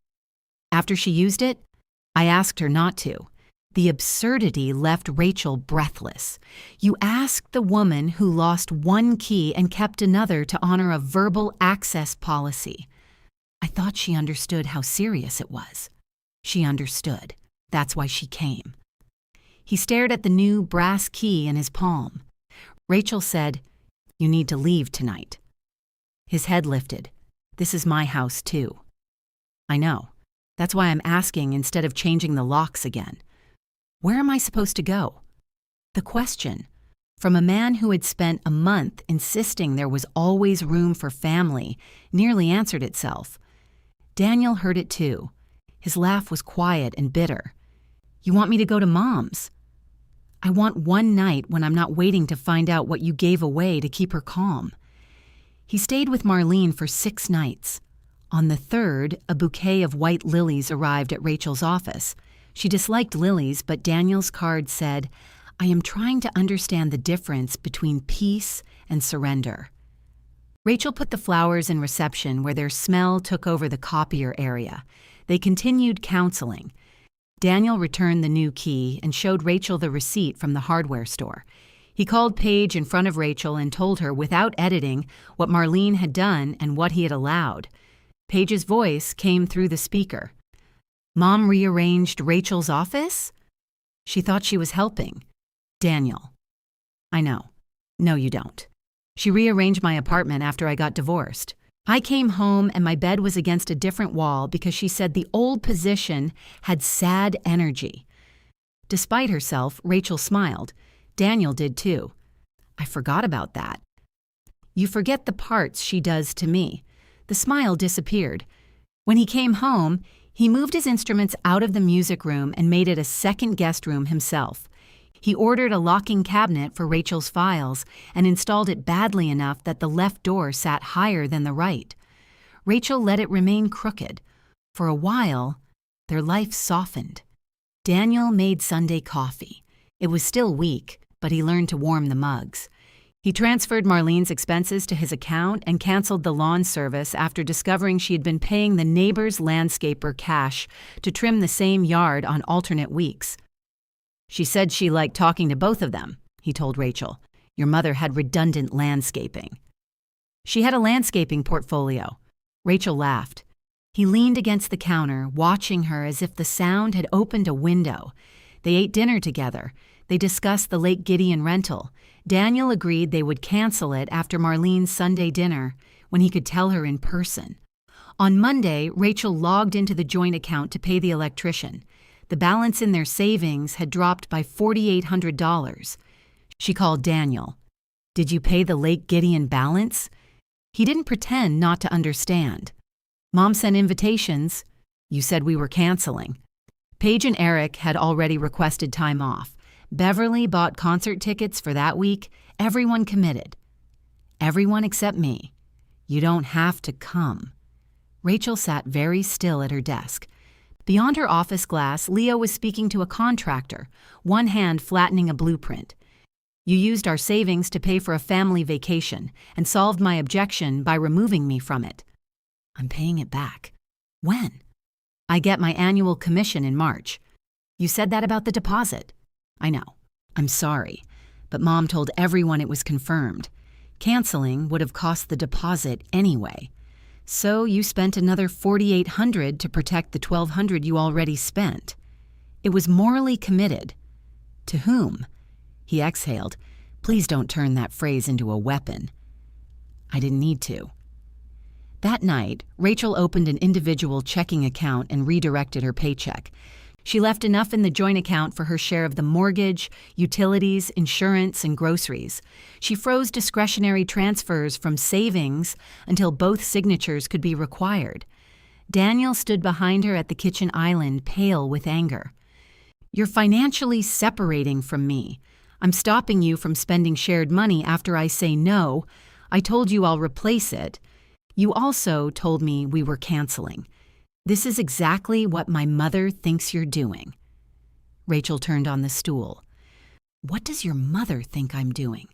After she used it, I asked her not to. The absurdity left Rachel breathless. You asked the woman who lost one key and kept another to honor a verbal access policy. I thought she understood how serious it was. She understood. That's why she came. He stared at the new brass key in his palm. Rachel said, You need to leave tonight. His head lifted. This is my house, too. I know. That's why I'm asking instead of changing the locks again. Where am I supposed to go? The question, from a man who had spent a month insisting there was always room for family, nearly answered itself. Daniel heard it too. His laugh was quiet and bitter. You want me to go to Mom's? I want one night when I'm not waiting to find out what you gave away to keep her calm. He stayed with Marlene for 6 nights. On the 3rd, a bouquet of white lilies arrived at Rachel's office. She disliked lilies, but Daniel's card said, I am trying to understand the difference between peace and surrender. Rachel put the flowers in reception where their smell took over the copier area. They continued counseling. Daniel returned the new key and showed Rachel the receipt from the hardware store. He called Paige in front of Rachel and told her without editing what Marlene had done and what he had allowed. Paige's voice came through the speaker. Mom rearranged Rachel's office? She thought she was helping. Daniel. I know. No, you don't. She rearranged my apartment after I got divorced. I came home and my bed was against a different wall because she said the old position had sad energy. Despite herself, Rachel smiled. Daniel did too. I forgot about that. You forget the parts she does to me. The smile disappeared. When he came home, he moved his instruments out of the music room and made it a second guest room himself. He ordered a locking cabinet for Rachel's files and installed it badly enough that the left door sat higher than the right. Rachel let it remain crooked. For a while, their life softened. Daniel made Sunday coffee. It was still weak, but he learned to warm the mugs. He transferred Marlene's expenses to his account and canceled the lawn service after discovering she had been paying the neighbor's landscaper cash to trim the same yard on alternate weeks. She said she liked talking to both of them, he told Rachel. Your mother had redundant landscaping. She had a landscaping portfolio. Rachel laughed. He leaned against the counter, watching her as if the sound had opened a window. They ate dinner together. They discussed the Lake Gideon rental. Daniel agreed they would cancel it after Marlene's Sunday dinner, when he could tell her in person. On Monday, Rachel logged into the joint account to pay the electrician. The balance in their savings had dropped by $4,800. She called Daniel. Did you pay the Lake Gideon balance? He didn't pretend not to understand. Mom sent invitations. You said we were canceling. Paige and Eric had already requested time off. Beverly bought concert tickets for that week. Everyone committed. Everyone except me. You don't have to come. Rachel sat very still at her desk. Beyond her office glass, Leo was speaking to a contractor, one hand flattening a blueprint. You used our savings to pay for a family vacation and solved my objection by removing me from it. I'm paying it back. When? I get my annual commission in March. You said that about the deposit. I know. I'm sorry. But Mom told everyone it was confirmed. Canceling would have cost the deposit anyway. So you spent another $4,800 to protect the $1,200 you already spent. It was morally committed. To whom? He exhaled. Please don't turn that phrase into a weapon. I didn't need to. That night, Rachel opened an individual checking account and redirected her paycheck. She left enough in the joint account for her share of the mortgage, utilities, insurance, and groceries. She froze discretionary transfers from savings until both signatures could be required. Daniel stood behind her at the kitchen island, pale with anger. You're financially separating from me. I'm stopping you from spending shared money after I say no. I told you I'll replace it. You also told me we were canceling. This is exactly what my mother thinks you're doing. Rachel turned on the stool. What does your mother think I'm doing?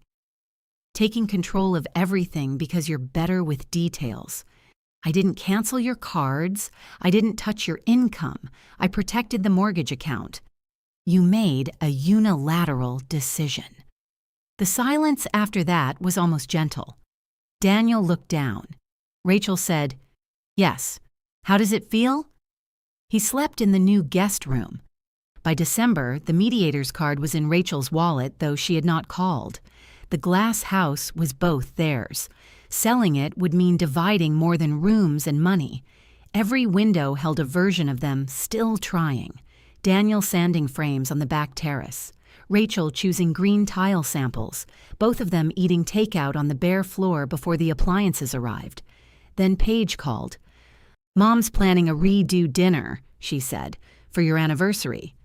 Taking control of everything because you're better with details. I didn't cancel your cards. I didn't touch your income. I protected the mortgage account. You made a unilateral decision. The silence after that was almost gentle. Daniel looked down. Rachel said, Yes. How does it feel? He slept in the new guest room. By December, the mediator's card was in Rachel's wallet, though she had not called. The glass house was both theirs. Selling it would mean dividing more than rooms and money. Every window held a version of them still trying. Daniel sanding frames on the back terrace. Rachel choosing green tile samples, both of them eating takeout on the bare floor before the appliances arrived. Then Paige called. Mom's planning a redo dinner, she said, for your anniversary.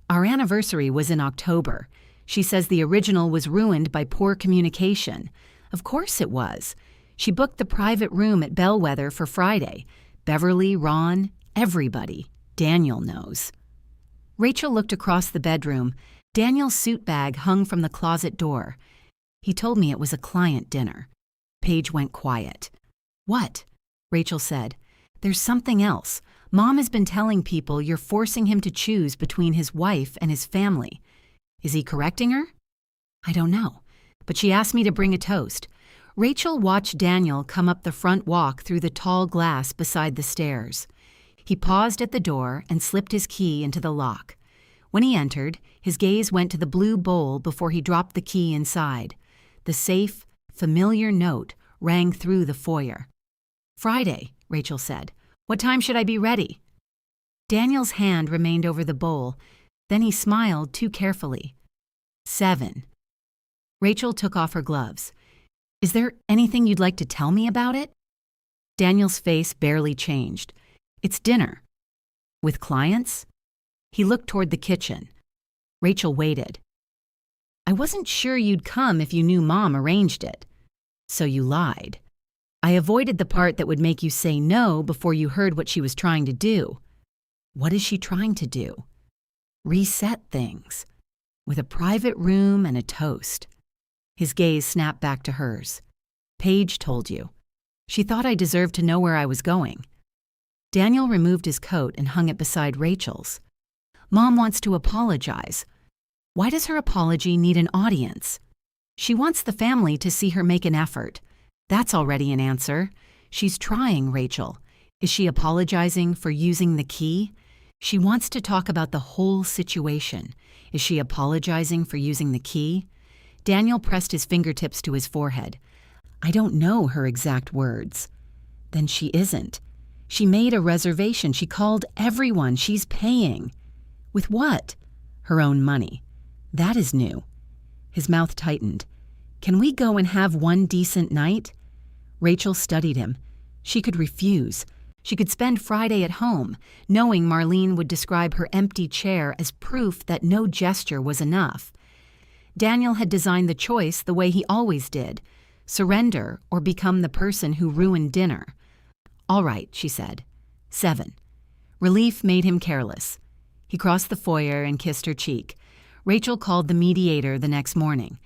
Our anniversary was in October. She says the original was ruined by poor communication. Of course it was. She booked the private room at Bellwether for Friday. Beverly, Ron, everybody. Daniel knows. Rachel looked across the bedroom. Daniel's suit bag hung from the closet door. He told me it was a client dinner. Paige went quiet. "What?" Rachel said. "There's something else. Mom has been telling people you're forcing him to choose between his wife and his family. Is he correcting her?" "I don't know, but she asked me to bring a toast." Rachel watched Daniel come up the front walk through the tall glass beside the stairs. He paused at the door and slipped his key into the lock. When he entered, his gaze went to the blue bowl before he dropped the key inside. The safe, familiar note rang through the foyer. "Friday," Rachel said. "What time should I be ready?" Daniel's hand remained over the bowl. Then he smiled too carefully. 7. Rachel took off her gloves. "Is there anything you'd like to tell me about it?" Daniel's face barely changed. "It's dinner." "With clients?" He looked toward the kitchen. Rachel waited. "I wasn't sure you'd come if you knew Mom arranged it." "So you lied." "I avoided the part that would make you say no before you heard what she was trying to do." "What is she trying to do?" "Reset things. With a private room and a toast." His gaze snapped back to hers. "Paige told you. She thought I deserved to know where I was going." Daniel removed his coat and hung it beside Rachel's. "Mom wants to apologize." "Why does her apology need an audience?" "She wants the family to see her make an effort." "That's already an answer." "She's trying, Rachel." "Is she apologizing for using the key?" "She wants to talk about the whole situation." "Is she apologizing for using the key?" Daniel pressed his fingertips to his forehead. "I don't know her exact words." "Then she isn't. She made a reservation. She called everyone. She's paying." "With what?" "Her own money." "That is new." His mouth tightened. "Can we go and have one decent night?" Rachel studied him. She could refuse. She could spend Friday at home, knowing Marlene would describe her empty chair as proof that no gesture was enough. Daniel had designed the choice the way he always did: surrender or become the person who ruined dinner. "All right," she said. 7. Relief made him careless. He crossed the foyer and kissed her cheek. Rachel called the mediator the next morning.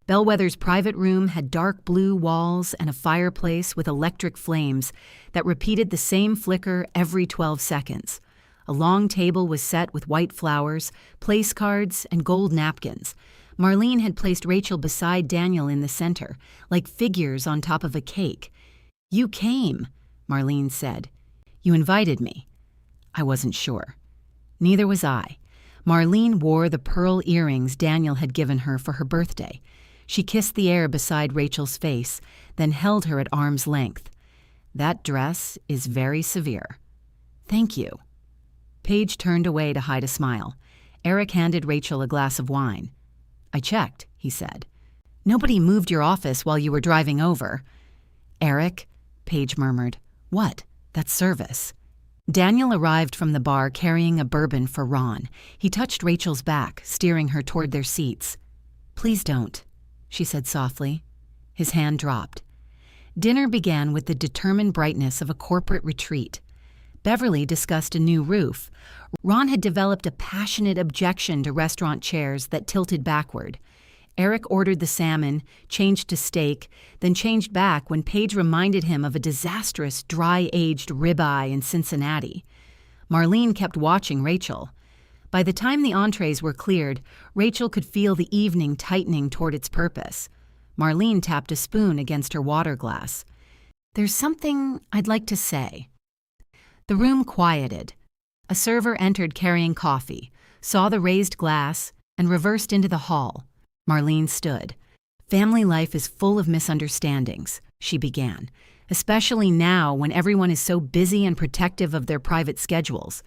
Bellwether's private room had dark blue walls and a fireplace with electric flames that repeated the same flicker every 12 seconds. A long table was set with white flowers, place cards, and gold napkins. Marlene had placed Rachel beside Daniel in the center, like figures on top of a cake. "You came," Marlene said. "You invited me." "I wasn't sure." "Neither was I." Marlene wore the pearl earrings Daniel had given her for her birthday. She kissed the air beside Rachel's face, then held her at arm's length. "That dress is very severe." "Thank you." Paige turned away to hide a smile. Eric handed Rachel a glass of wine. "I checked," he said. "Nobody moved your office while you were driving over." "Eric," Paige murmured. "What? That's service." Daniel arrived from the bar carrying a bourbon for Ron. He touched Rachel's back, steering her toward their seats. "Please don't," she said softly. His hand dropped. Dinner began with the determined brightness of a corporate retreat. Beverly discussed a new roof. Ron had developed a passionate objection to restaurant chairs that tilted backward. Eric ordered the salmon, changed to steak, then changed back when Paige reminded him of a disastrous dry-aged ribeye in Cincinnati. Marlene kept watching Rachel. By the time the entrees were cleared, Rachel could feel the evening tightening toward its purpose. Marlene tapped a spoon against her water glass. "There's something I'd like to say." The room quieted. A server entered carrying coffee, saw the raised glass, and reversed into the hall. Marlene stood. "Family life is full of misunderstandings," she began, "especially now when everyone is so busy and protective of their private schedules."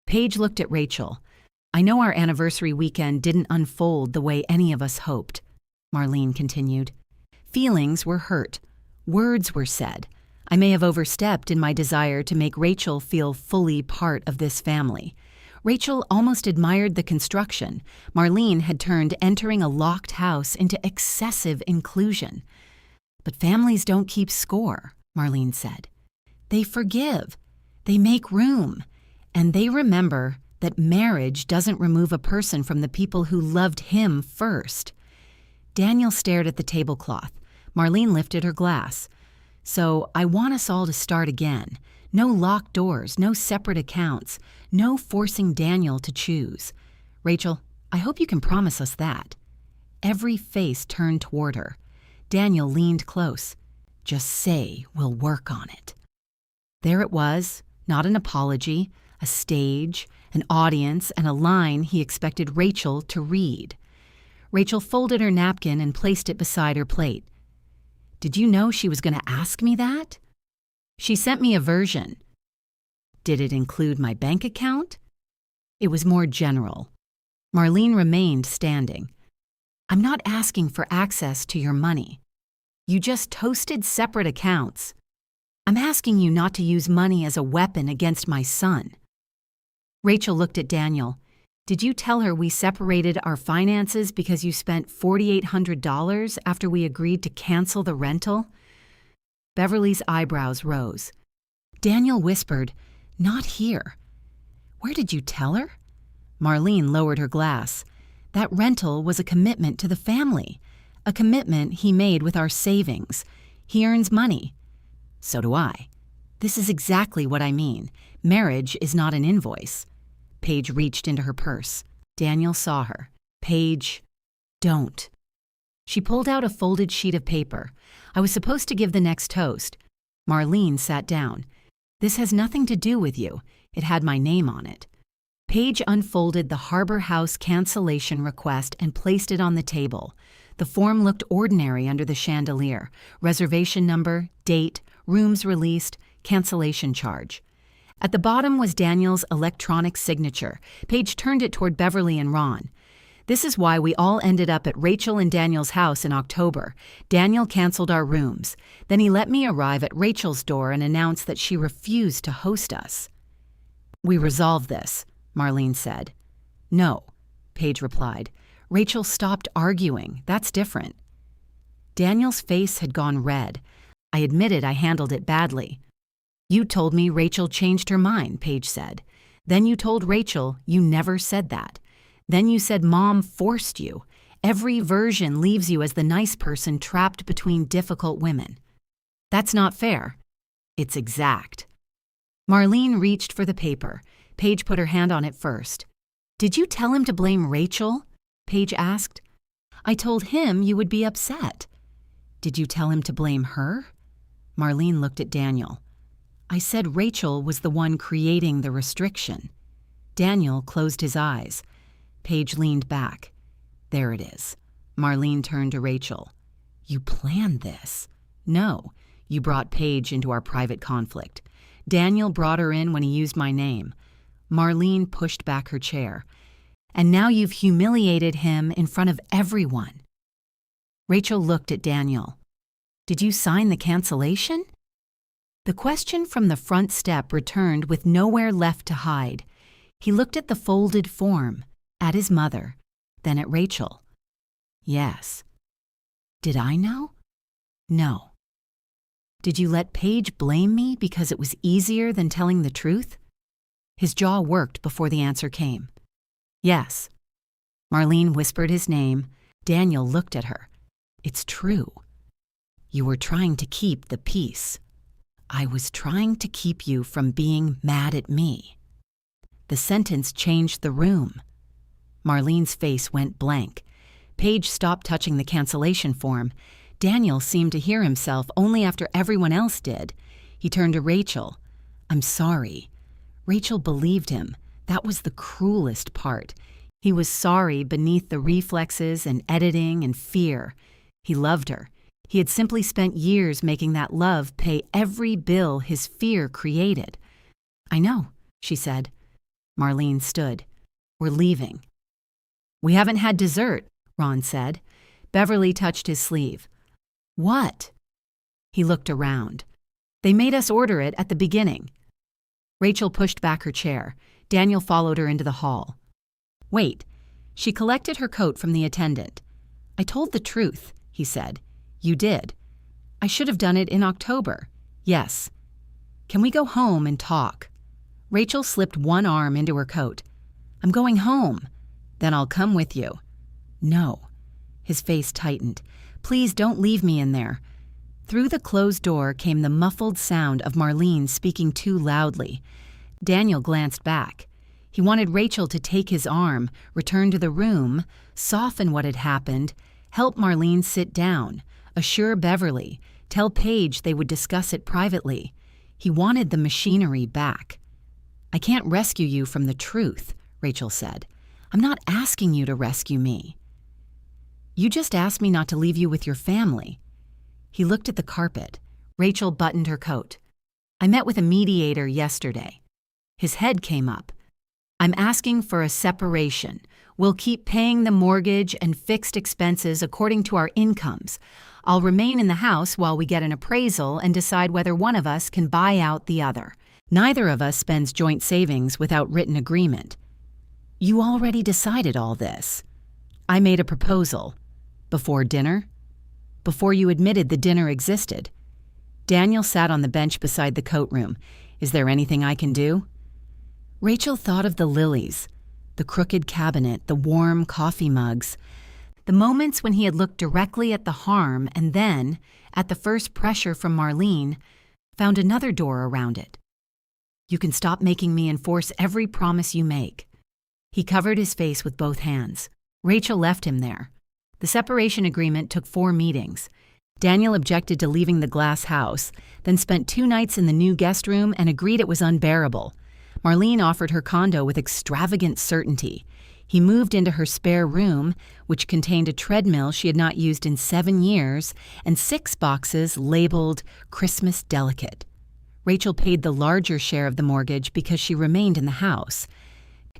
Paige looked at Rachel. "I know our anniversary weekend didn't unfold the way any of us hoped," Marlene continued. "Feelings were hurt. Words were said. I may have overstepped in my desire to make Rachel feel fully part of this family. Rachel almost admired the construction. Marlene had turned entering a locked house into excessive inclusion. "But families don't keep score," Marlene said. "They forgive. They make room. And they remember that marriage doesn't remove a person from the people who loved him first." Daniel stared at the tablecloth. Marlene lifted her glass. So I want us all to start again. No locked doors, no separate accounts, no forcing Daniel to choose. Rachel, I hope you can promise us that. Every face turned toward her. Daniel leaned close. Just say we'll work on it. There it was, not an apology, a stage, an audience, and a line he expected Rachel to read. Rachel folded her napkin and placed it beside her plate. Did you know she was going to ask me that? She sent me a version. Did it include my bank account? It was more general. Marlene remained standing. I'm not asking for access to your money. You just toasted separate accounts. I'm asking you not to use money as a weapon against my son. Rachel looked at Daniel. Did you tell her we separated our finances because you spent $4,800 after we agreed to cancel the rental? Beverly's eyebrows rose. Daniel whispered, Not here. Where did you tell her? Marlene lowered her glass. That rental was a commitment to the family, a commitment he made with our savings. He earns money. So do I. This is exactly what I mean. Marriage is not an invoice. Paige reached into her purse. Daniel saw her. Paige, don't. She pulled out a folded sheet of paper. I was supposed to give the next toast. Marlene sat down. This has nothing to do with you. It had my name on it. Paige unfolded the Harbor House cancellation request and placed it on the table. The form looked ordinary under the chandelier. Reservation number, date, rooms released, cancellation charge. At the bottom was Daniel's electronic signature. Paige turned it toward Beverly and Ron. This is why we all ended up at Rachel and Daniel's house in October. Daniel canceled our rooms. Then he let me arrive at Rachel's door and announced that she refused to host us. We resolved this, Marlene said. No, Paige replied. Rachel stopped arguing. That's different. Daniel's face had gone red. I admitted I handled it badly. You told me Rachel changed her mind, Paige said. Then you told Rachel you never said that. Then you said Mom forced you. Every version leaves you as the nice person trapped between difficult women. That's not fair. It's exact. Marlene reached for the paper. Paige put her hand on it first. Did you tell him to blame Rachel? Paige asked. I told him you would be upset. Did you tell him to blame her? Marlene looked at Daniel. I said Rachel was the one creating the restriction. Daniel closed his eyes. Paige leaned back. There it is. Marlene turned to Rachel. You planned this. No, you brought Paige into our private conflict. Daniel brought her in when he used my name. Marlene pushed back her chair. And now you've humiliated him in front of everyone. Rachel looked at Daniel. Did you sign the cancellation? The question from the front step returned with nowhere left to hide. He looked at the folded form, at his mother, then at Rachel. Yes. Did I know? No. Did you let Paige blame me because it was easier than telling the truth? His jaw worked before the answer came. Yes. Marlene whispered his name. Daniel looked at her. It's true. You were trying to keep the peace. I was trying to keep you from being mad at me. The sentence changed the room. Marlene's face went blank. Paige stopped touching the cancellation form. Daniel seemed to hear himself only after everyone else did. He turned to Rachel. I'm sorry. Rachel believed him. That was the cruelest part. He was sorry beneath the reflexes and editing and fear. He loved her. He had simply spent years making that love pay every bill his fear created. I know, she said. Marlene stood. We're leaving. We haven't had dessert, Ron said. Beverly touched his sleeve. What? He looked around. They made us order it at the beginning. Rachel pushed back her chair. Daniel followed her into the hall. Wait. She collected her coat from the attendant. I told the truth, he said. You did. I should have done it in October. Yes. Can we go home and talk? Rachel slipped one arm into her coat. I'm going home. Then I'll come with you. No. His face tightened. Please don't leave me in there." Through the closed door came the muffled sound of Marlene speaking too loudly. Daniel glanced back. He wanted Rachel to take his arm, return to the room, soften what had happened, help Marlene sit down, assure Beverly, tell Paige they would discuss it privately. He wanted the machinery back. "I can't rescue you from the truth," Rachel said. "I'm not asking you to rescue me. You just asked me not to leave you with your family." He looked at the carpet. Rachel buttoned her coat. "I met with a mediator yesterday." His head came up. "I'm asking for a separation. We'll keep paying the mortgage and fixed expenses according to our incomes. I'll remain in the house while we get an appraisal and decide whether one of us can buy out the other. Neither of us spends joint savings without written agreement." "You already decided all this." "I made a proposal." "Before dinner?" "Before you admitted the dinner existed." Daniel sat on the bench beside the coat room. "Is there anything I can do?" Rachel thought of the lilies, the crooked cabinet, the warm coffee mugs, the moments when he had looked directly at the harm and then, at the first pressure from Marlene, found another door around it. "You can stop making me enforce every promise you make." He covered his face with both hands. Rachel left him there. The separation agreement took 4 meetings. Daniel objected to leaving the glass house, then spent 2 nights in the new guest room and agreed it was unbearable. Marlene offered her condo with extravagant certainty. He moved into her spare room, which contained a treadmill she had not used in 7 years, and 6 boxes labeled Christmas Delicate. Rachel paid the larger share of the mortgage because she remained in the house.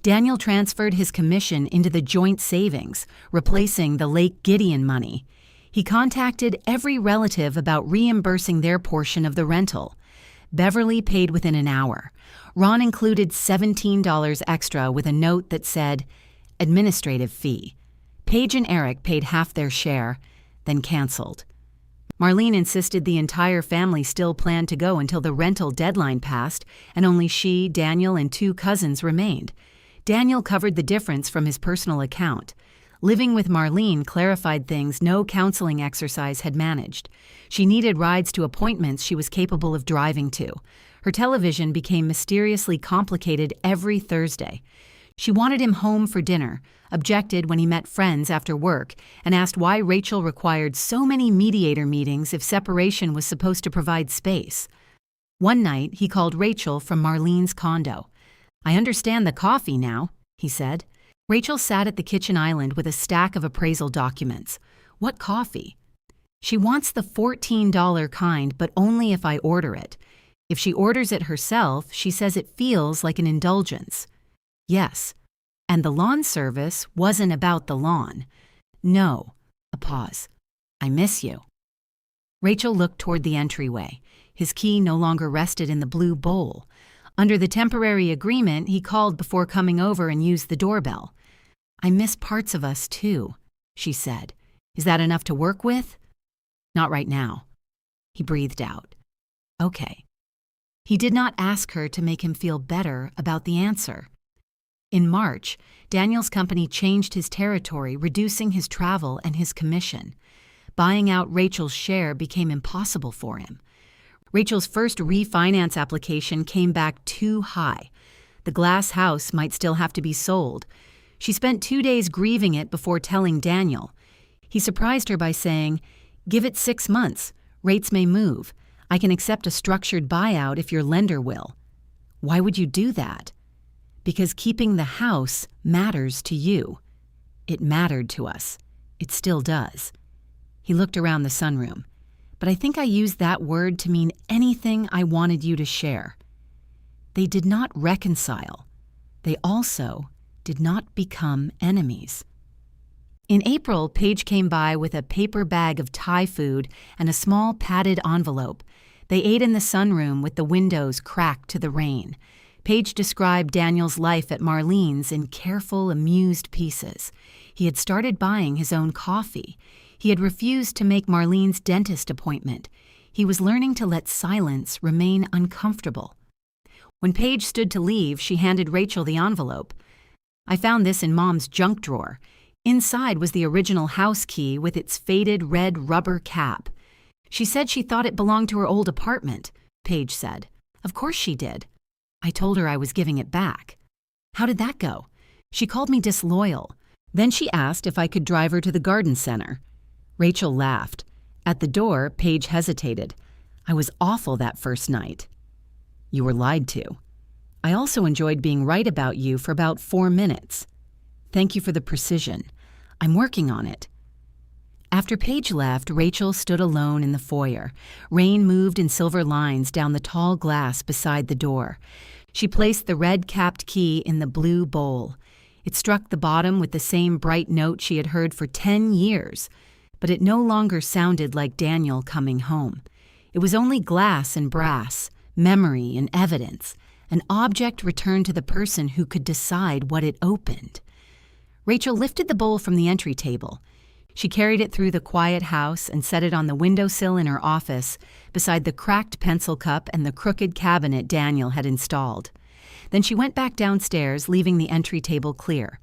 Daniel transferred his commission into the joint savings, replacing the Lake Gideon money. He contacted every relative about reimbursing their portion of the rental. Beverly paid within an hour. Ron included $17 extra with a note that said, "Administrative fee." Paige and Eric paid half their share, then canceled. Marlene insisted the entire family still planned to go until the rental deadline passed, and only she, Daniel, and 2 cousins remained. Daniel covered the difference from his personal account. Living with Marlene clarified things no counseling exercise had managed. She needed rides to appointments she was capable of driving to. Her television became mysteriously complicated every Thursday. She wanted him home for dinner, objected when he met friends after work, and asked why Rachel required so many mediator meetings if separation was supposed to provide space. One night, he called Rachel from Marlene's condo. "I understand the coffee now," he said. Rachel sat at the kitchen island with a stack of appraisal documents. "What coffee?" "She wants the $14 kind, but only if I order it. If she orders it herself, she says it feels like an indulgence." "Yes. And the lawn service wasn't about the lawn." "No." A pause. "I miss you." Rachel looked toward the entryway. His key no longer rested in the blue bowl. Under the temporary agreement, he called before coming over and used the doorbell. "I miss parts of us, too," she said. "Is that enough to work with?" "Not right now." He breathed out. "Okay." He did not ask her to make him feel better about the answer. In March, Daniel's company changed his territory, reducing his travel and his commission. Buying out Rachel's share became impossible for him. Rachel's first refinance application came back too high. The glass house might still have to be sold. She spent 2 days grieving it before telling Daniel. He surprised her by saying, "Give it 6 months. Rates may move. I can accept a structured buyout if your lender will." "Why would you do that?" "Because keeping the house matters to you." It mattered to us. It still does. He looked around the sunroom. "But I think I used that word to mean anything I wanted you to share." They did not reconcile. They also did not become enemies. In April, Paige came by with a paper bag of Thai food and a small padded envelope. They ate in the sunroom with the windows cracked to the rain. Paige described Daniel's life at Marlene's in careful, amused pieces. He had started buying his own coffee. He had refused to make Marlene's dentist appointment. He was learning to let silence remain uncomfortable. When Paige stood to leave, she handed Rachel the envelope. "I found this in Mom's junk drawer. Inside was the original house key with its faded red rubber cap. She said she thought it belonged to her old apartment, Paige said. Of course she did. I told her I was giving it back. How did that go? She called me disloyal. Then she asked if I could drive her to the garden center. Rachel laughed. At the door, Paige hesitated. I was awful that first night. You were lied to. I also enjoyed being right about you for about 4 minutes. Thank you for the precision. I'm working on it. After Paige left, Rachel stood alone in the foyer. Rain moved in silver lines down the tall glass beside the door. She placed the red-capped key in the blue bowl. It struck the bottom with the same bright note she had heard for 10 years, but it no longer sounded like Daniel coming home. It was only glass and brass, memory and evidence, an object returned to the person who could decide what it opened. Rachel lifted the bowl from the entry table. She carried it through the quiet house and set it on the windowsill in her office beside the cracked pencil cup and the crooked cabinet Daniel had installed. Then she went back downstairs, leaving the entry table clear.